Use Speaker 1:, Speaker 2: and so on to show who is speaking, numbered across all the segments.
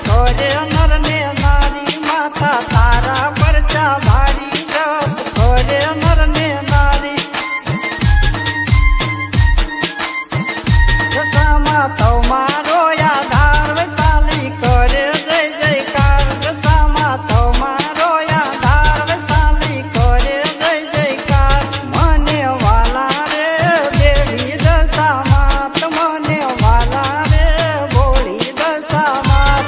Speaker 1: કરે નર ને નારી માતા તારા પરચા ભારી જપ કરે નર ને નારી દશામાં તો મારો આધાર વૈશાલી કરે જય જયકાર દશામાં તો મારો આધાર વૈશાલી કરે જય જયકાર મને વાલા રે દેવી દશામાં મને વાલા રે ભોળી દશામાં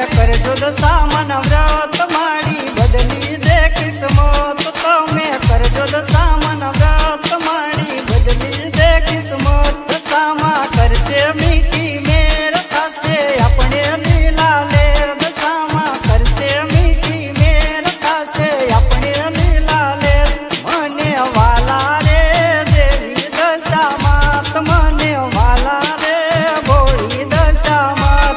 Speaker 1: કરજો દશામાં વ્રત મારી બદલી દે કિસ્મત તમે કરજો દશામાં વ્રત મારી બદલી દે કિસ્મત દશામાં કરશે મીઠી મેર થશે આપણે લીલા લેર દશામાં કરશે મીઠી મેર થશે આપણે લીલા લેર મને વાલા રે દેવી દશામાં મને વાલા રે ભોળી દશામાં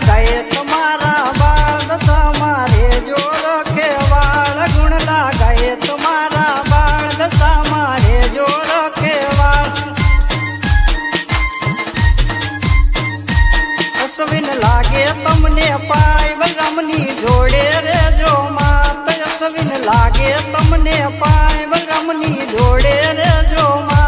Speaker 1: ગાય તમારા બાળ દશામાં રે જો રખે વાળ ગુણ લાગાય તમારા બાળ દશામાં રે જો રખે વાળ અશ્વિન લાગે તમને પાય બલરામની જોડે રે જો માત અશ્વિન લાગે તમને પાય બલરામની જોડે રે જો માત